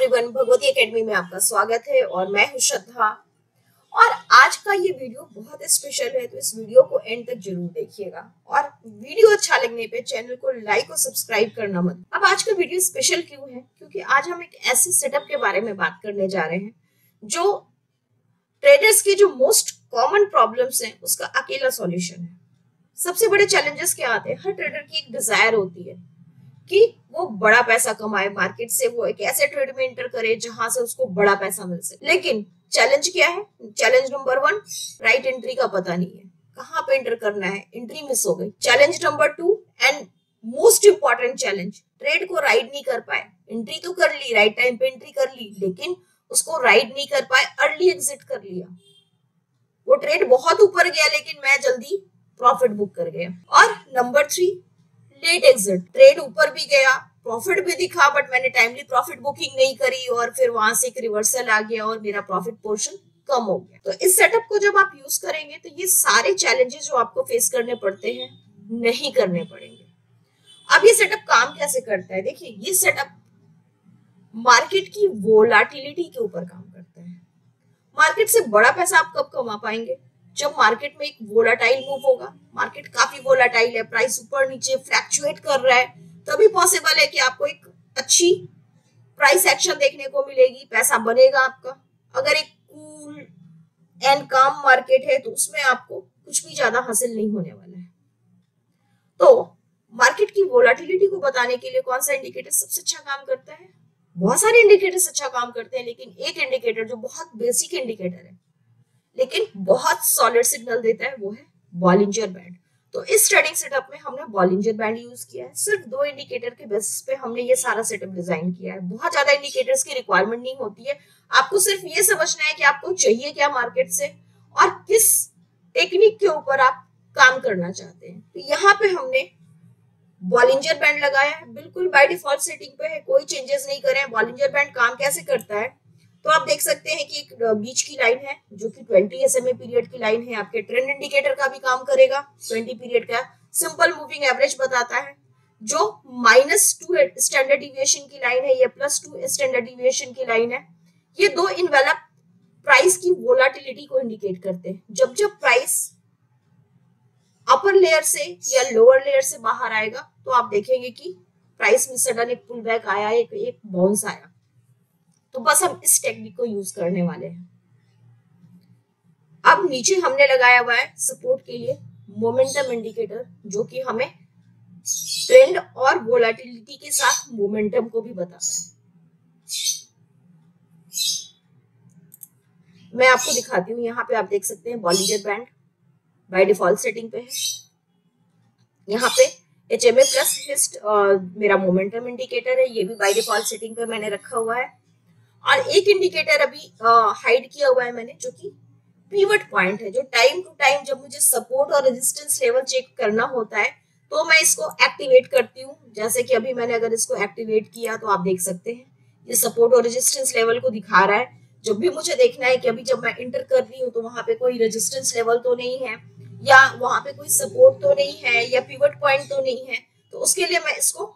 Everyone, Bhagwati academy में आपका स्वागत है और मैं हूं श्रद्धा। और आज का ये वीडियो बहुत स्पेशल है, तो इस वीडियो को एंड तक जरूर देखिएगा और वीडियो अच्छा लगने पे चैनल को लाइक और सब्सक्राइब करना मत। अब आज का वीडियो स्पेशल क्यों है? क्योंकि आज हम एक ऐसे सेटअप के बारे में बात करने जा रहे हैं जो ट्रेडर्स की जो मोस्ट कॉमन प्रॉब्लम्स हैं उसका अकेला सॉल्यूशन है। सबसे बड़े चैलेंजेस क्या आते हैं? हर ट्रेडर की एक डिजायर होती है कि वो बड़ा पैसा कमाए मार्केट से, वो एक ऐसे ट्रेड में एंटर करे जहां से उसको बड़ा पैसा मिल सके। लेकिन चैलेंज क्या है? चैलेंज नंबर 1, राइट एंट्री का पता नहीं है, कहां पे एंटर करना है, एंट्री मिस हो गई। Challenge number 2 and most important challenge, trade को राइड नहीं कर पाए। एंट्री तो कर ली, राइट टाइम पे एंट्री कर ली, लेकिन उसको राइड नहीं कर पाए, अर्ली एग्जिट कर लिया। वो ट्रेड बहुत ऊपर गया लेकिन मैं जल्दी प्रॉफिट बुक कर गया। और नंबर 3, लेट एग्जिट, ट्रेड ऊपर भी गया, प्रॉफिट भी दिखा, बट मैंने टाइमली प्रॉफिट बुकिंग नहीं करी और फिर वहां से एक रिवर्सल आ गया और मेरा प्रॉफिट पोर्शन कम हो गया। तो इस सेटअप को जब आप यूज करेंगे तो ये सारे चैलेंजेस जो आपको फेस करने पड़ते हैं नहीं करने पड़ेंगे। अब ये सेटअप काम कैसे करता है? देखिए, ये सेटअप मार्केट की वोलाटिलिटी के ऊपर काम करता है। मार्केट से बड़ा पैसा आप कब कमा पाएंगे? जब मार्केट में एक वोलाटाइल मूव होगा, मार्केट काफी वोलाटाइल है, प्राइस ऊपर नीचे फ्लक्चुएट कर रहा है, तभी पॉसिबल है कि आपको एक अच्छी प्राइस एक्शन देखने को मिलेगी, पैसा बनेगा आपका। अगर एक कूल एंड काम मार्केट है तो उसमें आपको कुछ भी ज्यादा हासिल नहीं होने वाला है। तो मार्केट की वोलाटिलिटी को बताने के लिए कौन सा इंडिकेटर सबसे अच्छा काम करता है? बहुत सारे इंडिकेटर्स अच्छा काम करते हैं, लेकिन एक इंडिकेटर जो बहुत बेसिक इंडिकेटर है लेकिन बहुत सॉलिड सिग्नल देता है वो है बॉलिंजर बैंड। तो इस ट्रेडिंग सेटअप में हमने बॉलिंजर बैंड यूज किया है। सिर्फ 2 इंडिकेटर के बेसिस पे हमने ये सारा सेटअप डिजाइन किया है। बहुत ज्यादा इंडिकेटर्स की रिक्वायरमेंट नहीं होती है, आपको सिर्फ ये समझना है कि आपको चाहिए क्या मार्केट से और किस टेक्निक के ऊपर आप काम करना चाहते हैं। तो यहाँ पे हमने बॉलिंजर बैंड लगाया है, बिल्कुल बाय डिफॉल्ट सेटिंग पे है, कोई चेंजेस नहीं करे हैं। बॉलिंजर बैंड काम कैसे करता है तो आप देख सकते हैं कि एक बीच की लाइन है जो कि 20 SMA पीरियड की लाइन है। आपके ट्रेंड इंडिकेटर का भी काम करेगा, 20 पीरियड का सिंपल मूविंग एवरेज बताता है। जो -2 स्टैंडर्ड डिविएशन की लाइन है, ये +2 स्टैंडर्ड डिविएशन की लाइन है। ये 2 इनवेलप प्राइस की वोलाटिलिटी को इंडिकेट करते हैं। जब जब प्राइस अपर लेयर से या लोअर लेयर से बाहर आएगा तो आप देखेंगे कि प्राइस में सडन एक पुल बैक आया, एक बाउंस आया। तो बस हम इस टेक्निक को यूज करने वाले हैं। अब नीचे हमने लगाया हुआ है सपोर्ट के लिए मोमेंटम इंडिकेटर, जो कि हमें ट्रेंड और वोलेटिलिटी के साथ मोमेंटम को भी बताता है। मैं आपको दिखाती हूँ, यहाँ पे आप देख सकते हैं Bollinger band by default setting पे है। यहाँ पे HMA प्लस हिस्ट मेरा मोमेंटम इंडिकेटर है, ये भी बाय डिफॉल्ट सेटिंग पे मैंने रखा हुआ है। और एक इंडिकेटर अभी हाइड किया हुआ है मैंने, जो कि पिवट पॉइंट है, जो टाइम टू टाइम जब मुझे सपोर्ट और रेजिस्टेंस लेवल चेक करना होता है तो मैं इसको एक्टिवेट करती हूँ। जैसे कि अभी मैंने अगर इसको एक्टिवेट किया तो आप देख सकते हैं ये सपोर्ट और रेजिस्टेंस लेवल को दिखा रहा है। जब भी मुझे देखना है कि अभी जब मैं इंटर कर रही हूँ तो वहां पे कोई रेजिस्टेंस लेवल तो नहीं है, या वहां पे कोई सपोर्ट तो नहीं है, या पिवट पॉइंट तो नहीं है, तो उसके लिए मैं इसको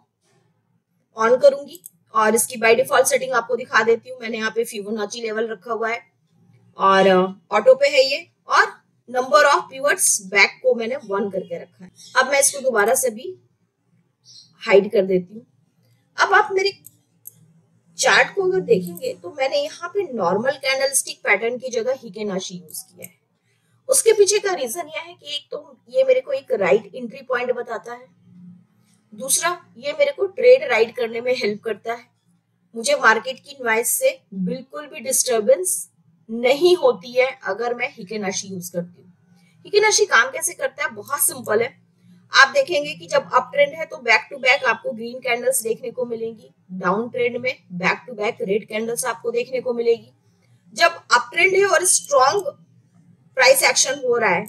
ऑन करूंगी। और इसकी बाय डिफॉल्ट सेटिंग आपको दिखा देती हूँ। मैंने यहाँ पे फिबोनाची लेवल रखा हुआ है और ऑटो पे है ये, और नंबर ऑफ पिवट्स बैक को मैंने 1 करके रखा है। अब मैं इसको दोबारा से भी हाइड कर देती हूँ। अब आप मेरे चार्ट को अगर देखेंगे तो मैंने यहाँ पे नॉर्मल कैंडलस्टिक पैटर्न की जगह हिकेनाशी यूज किया है। उसके पीछे का रीजन यह है कि एक तो ये मेरे को एक राइट एंट्री पॉइंट बताता है, दूसरा ये मेरे को ट्रेड राइड करने में हेल्प करता है। मुझे मार्केट की नॉइज से बिल्कुल भी डिस्टरबेंस नहीं होती है अगर मैं हिकेनाशी यूज करती हूँ। हिकेनाशी काम कैसे करता है? बहुत सिंपल है। आप देखेंगे कि जब अप ट्रेंड है तो बैक टू बैक आपको ग्रीन कैंडल्स देखने को मिलेंगी, डाउन ट्रेंड में back to back red candles आपको देखने को मिलेगी। जब अप ट्रेंड है और स्ट्रॉन्ग प्राइस एक्शन हो रहा है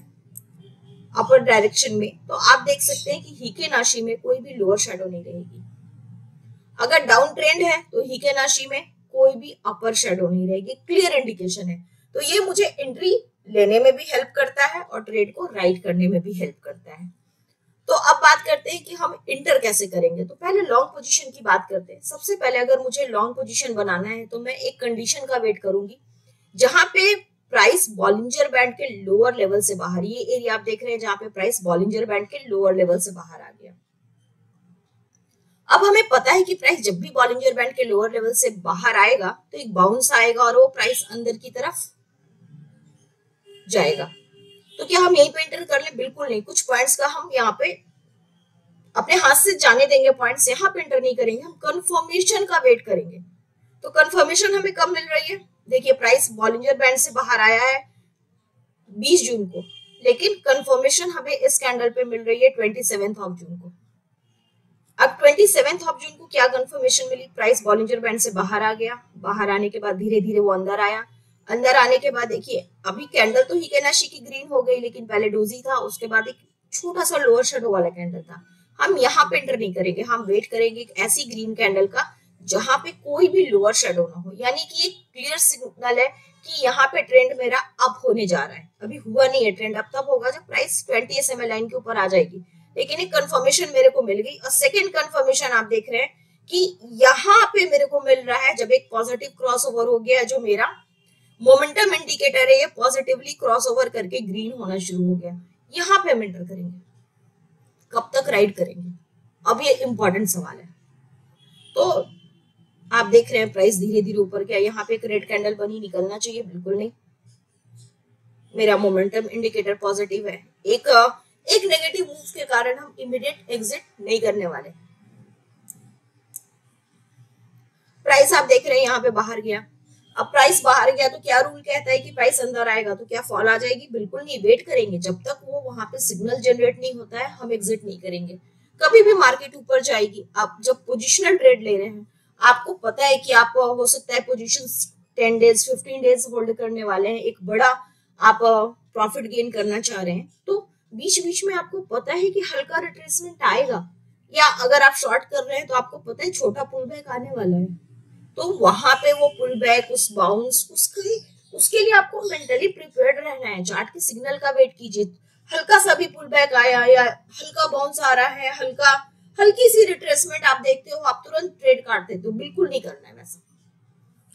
अपर डायरेक्शन में, तो आप देख सकते हैं कि हिकेनाशी में कोई भी लोअर शैडो नहीं रहेगी। अगर डाउन ट्रेंड है तो हिकेनाशी में कोई भी अपर शैडो नहीं रहेगी, क्लियर इंडिकेशन है। तो ये मुझे एंट्री लेने में भी हेल्प करता है और ट्रेड को राइड करने में भी हेल्प करता है। तो अब बात करते हैं कि हम इंटर कैसे करेंगे। तो पहले लॉन्ग पोजीशन की बात करते हैं। सबसे पहले अगर मुझे लॉन्ग पोजीशन बनाना है तो मैं एक कंडीशन का वेट करूंगी जहां पे प्राइस बॉलिंजर बैंड के लोअर लेवल से बाहर, ये एरिया आप देख रहे हैं जहां पे प्राइस बॉलिंजर बैंड के लोअर लेवल से बाहर आ गया। अब हमें पता है कि प्राइस जब भी बॉलिंजर बैंड के लोअर लेवल से बाहर आएगा तो एक बाउंस आएगा और वो प्राइस अंदर की तरफ जाएगा। तो क्या हम यहीं पे एंटर कर ले? बिल्कुल नहीं। कुछ पॉइंट्स का हम यहाँ पे अपने हाथ से जाने देंगे, पॉइंट्स यहाँ पे एंटर नहीं करेंगे, हम कंफर्मेशन का वेट करेंगे। तो कंफर्मेशन हमें कब मिल रही है? देखिए प्राइस बॉलिंजर बैंड से बाहर आया है 20 जून को, लेकिन कंफर्मेशन हमें इस कैंडल पे मिल रही है 27 जून को। अब 27 जून को क्या कंफर्मेशन मिली? प्राइस बॉलिंजर बैंड से बाहर आ गया। बाहर आने के बाद धीरे धीरे वो अंदर आया। अंदर आने के बाद देखिए अभी कैंडल तो हिकेनाशी की ग्रीन हो गई, लेकिन पहले डोजी था, उसके बाद एक छोटा सा लोअर शेडो वाला कैंडल था। हम यहाँ पे एंटर नहीं करेंगे, हम वेट करेंगे एक ऐसी ग्रीन कैंडल का जहां पे कोई भी लोअर शेडो ना हो, यानी कि एक क्लियर सिग्नल है कि यहाँ पे ट्रेंड मेरा अप होने जा रहा है। अभी हुआ नहीं है, ट्रेंड अप तब होगा जब प्राइस 20 SMA लाइन के ऊपर आ जाएगी, लेकिन एक कंफर्मेशन मेरे को मिल गई। और सेकंड कंफर्मेशन आप देख रहे हैं कि यहाँ पे मेरे को मिल रहा है जब एक पॉजिटिव क्रॉसओवर हो गया, जो मेरा मोमेंटम इंडिकेटर है ये पॉजिटिवली क्रॉसओवर करके ग्रीन होना शुरू हो गया। यहाँ पे हम एंटर करेंगे। कब तक राइड करेंगे? अब ये इंपॉर्टेंट सवाल है। तो आप देख रहे हैं प्राइस धीरे धीरे ऊपर, क्या यहाँ पे एक रेड कैंडल बनी निकलना चाहिए? बिल्कुल नहीं। मेरा मोमेंटम इंडिकेटर पॉजिटिव है। एक नेगेटिव मूव के कारण हम इमीडिएट एग्जिट नहीं करने वाले। प्राइस आप देख रहे हैं यहाँ पे बाहर गया। अब प्राइस बाहर गया तो क्या रूल कहता है कि प्राइस अंदर आएगा तो क्या फॉल आ जाएगी? बिल्कुल नहीं। वेट करेंगे जब तक वो वहां पे सिग्नल जनरेट नहीं होता है, हम एग्जिट नहीं करेंगे। कभी भी मार्केट ऊपर जाएगी, आप जब पोजिशनल ट्रेड ले रहे हैं आपको पता है कि आप हो सकता है पोजीशन 10 डेज 15 डेज होल्ड करने वाले हैं, एक बड़ा आप प्रॉफिट गेन करना चाह रहे हैं, तो बीच बीच में आपको पता है कि हल्का रिट्रेसमेंट आएगा, या अगर आप शॉर्ट कर रहे हैं तो आपको पता है छोटा पुल बैक आने वाला है। तो वहां पे वो पुल बैक, उस बाउंस, उसके लिए आपको मेंटली प्रिपेयर्ड रहना है। चार्ट के सिग्नल का वेट कीजिए। हल्का सा भी पुल बैक आया या हल्का बाउंस आ रहा है, हल्की सी रिट्रेसमेंट आप देखते हो, आप तुरंत ट्रेड काट देते हो। बिल्कुल नहीं करना है वैसा।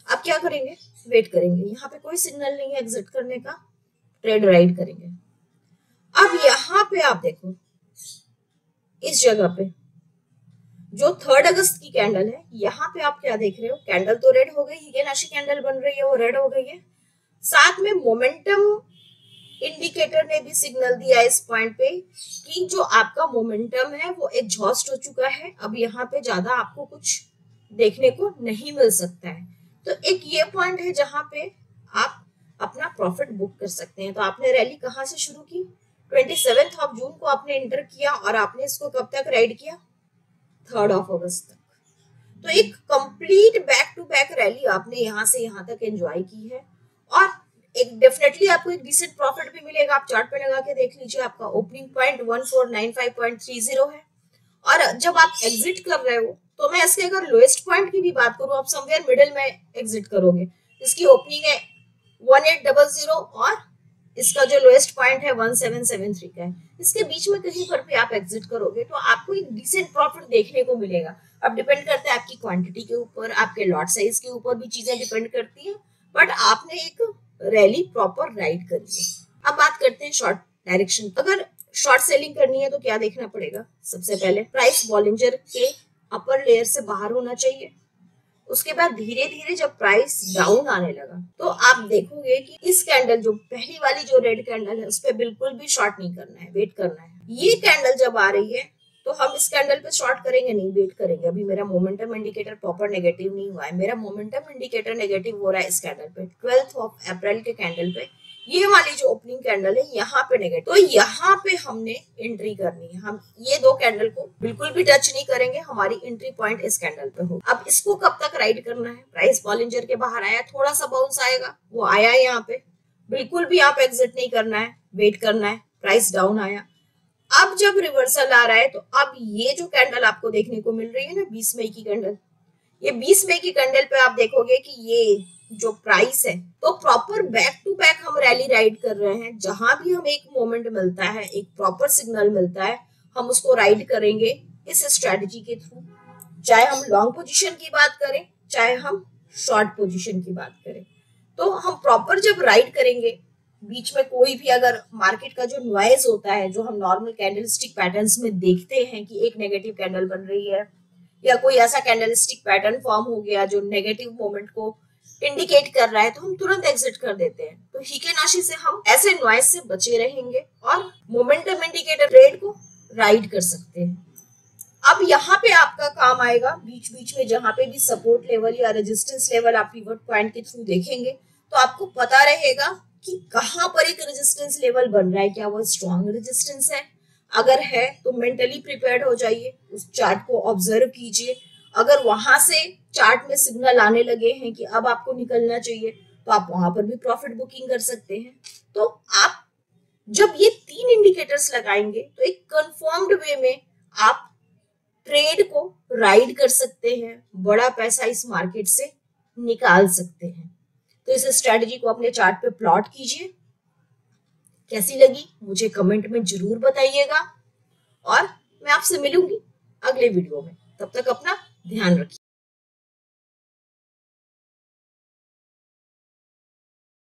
आप क्या करेंगे? वेट करेंगे। यहाँ पे कोई सिग्नल नहीं है एग्जिट करने का, ट्रेड राइड करेंगे। अब यहाँ पे आप देखो, इस जगह पे जो 3 अगस्त की कैंडल है, यहाँ पे आप क्या देख रहे हो? कैंडल तो रेड हो गई, हिकेनाशी कैंडल बन रही है, वो रेड हो गई है। साथ में मोमेंटम इंडिकेटर ने भी सिग्नल दिया इस पॉइंट पे कि जो आपका मोमेंटम है वो एग्जॉस्ट हो चुका है। अब यहाँ पे ज्यादा आपको कुछ देखने को नहीं मिल सकता है। तो एक ये पॉइंट है जहां पे आप अपना प्रॉफिट बुक कर सकते हैं। तो आपने रैली कहाँ से शुरू की? 27 जून को आपने एंटर किया और आपने इसको कब तक राइड किया? 3 अगस्त तक। तो एक complete back to back rally आपने यहाँ से यहाँ तक एंजॉय की है, और एक डेफिनेटली आपको एक डिसेंट प्रॉफिट भी मिलेगा। आप चार्ट पे लगा के देख लीजिए, आपका ओपनिंग पॉइंट 1495.30 है, और जब आप एग्जिट कर रहे हो तो मैं इसके अगर लोएस्ट पॉइंट की भी बात करूं, आप समवेयर मिडिल में एग्जिट करोगे। इसकी ओपनिंग है 1800 और इसका जो लोएस्ट पॉइंट है 1773 का है। इसके बीच में कहीं पर भी आप एग्जिट करोगे तो आपको एक डिसेंट प्रॉफिट देखने को मिलेगा। अब डिपेंड करता है आपकी क्वांटिटी के ऊपर, आपके लॉट साइज के ऊपर भी चीजें डिपेंड करती है, बट आपने एक रैली प्रॉपर राइड करी है। अब बात करते हैं शॉर्ट डायरेक्शन। अगर शॉर्ट सेलिंग करनी है तो क्या देखना पड़ेगा? सबसे पहले प्राइस बॉलिंजर के अपर लेयर से बाहर होना चाहिए। उसके बाद धीरे धीरे जब प्राइस डाउन आने लगा तो आप देखोगे कि इस कैंडल, जो पहली वाली जो रेड कैंडल है, उस पर बिल्कुल भी शॉर्ट नहीं करना है, वेट करना है। ये कैंडल जब आ रही है तो हम इस कैंडल पे शॉर्ट करेंगे नहीं, वेट करेंगे। अभी मेरा मोमेंटम इंडिकेटर प्रॉपर नेगेटिव नहीं हुआ है, मेरा मोमेंटम इंडिकेटर नेगेटिव हो रहा है इस कैंडल पे 12 अप्रैल के कैंडल पे। ये वाली जो ओपनिंग कैंडल है यहाँ पे नेगेटिव, तो यहाँ पे हमने एंट्री करनी है। हम ये दो कैंडल को बिल्कुल भी टच नहीं करेंगे, हमारी एंट्री पॉइंट इस कैंडल पे हो। अब इसको कब तक राइड करना है? प्राइस बॉलिंजर के बाहर आया, थोड़ा सा बाउंस आएगा, वो आया है यहाँ पे, बिल्कुल भी आप एग्जिट नहीं करना है, वेट करना है। प्राइस डाउन आया, अब जब रिवर्सल आ रहा है तो अब ये जो कैंडल आपको देखने को मिल रही है ना 20 मई की कैंडल, ये 20 मई की कैंडल पे आप देखोगे कि ये जो प्राइस है तो प्रॉपर बैक टू बैक हम रैली राइड कर रहे हैं। जहां भी हमें एक मोमेंट मिलता है, एक प्रॉपर सिग्नल मिलता है, हम उसको राइड करेंगे इस स्ट्रेटजी के थ्रू। चाहे हम लॉन्ग पोजीशन की बात करें, चाहे हम शॉर्ट पोजीशन की बात करें, तो हम प्रॉपर जब राइड करेंगे, बीच में कोई भी अगर मार्केट का जो नॉइज होता है, जो हम नॉर्मल कैंडलस्टिक पैटर्न्स में देखते हैं कि एक नेगेटिव कैंडल बन रही है या कोई ऐसा कैंडलस्टिक पैटर्न फॉर्म हो गया जो नेगेटिव मोमेंट को इंडिकेट कर रहा है, तो हम तुरंत एग्जिट कर देते हैं। तो हीकेनाशी से हम ऐसे नॉइज से बचे रहेंगे और मोमेंटम इंडिकेटर ट्रेड को राइड कर सकते हैं। अब यहाँ पे आपका काम आएगा, बीच बीच में जहां पे भी सपोर्ट लेवल या रेजिस्टेंस लेवल आप पिवट पॉइंट के थ्रू देखेंगे तो आपको पता रहेगा कि कहां पर एक रेजिस्टेंस लेवल बन रहा है, क्या वो स्ट्रॉन्ग रेजिस्टेंस है। अगर है तो मेंटली प्रिपेयर्ड हो जाइए, उस चार्ट को ऑब्जर्व कीजिए। अगर वहां से चार्ट में सिग्नल आने लगे हैं कि अब आपको निकलना चाहिए, तो आप वहां पर भी प्रॉफिट बुकिंग कर सकते हैं। तो आप जब ये 3 इंडिकेटर्स लगाएंगे तो एक कंफर्म्ड वे में आप ट्रेड को राइड कर सकते हैं, बड़ा पैसा इस मार्केट से निकाल सकते हैं। तो इस स्ट्रेटजी को अपने चार्ट पे प्लॉट कीजिए। कैसी लगी मुझे कमेंट में जरूर बताइएगा और मैं आपसे मिलूंगी अगले वीडियो में। तब तक अपना ध्यान रखिए।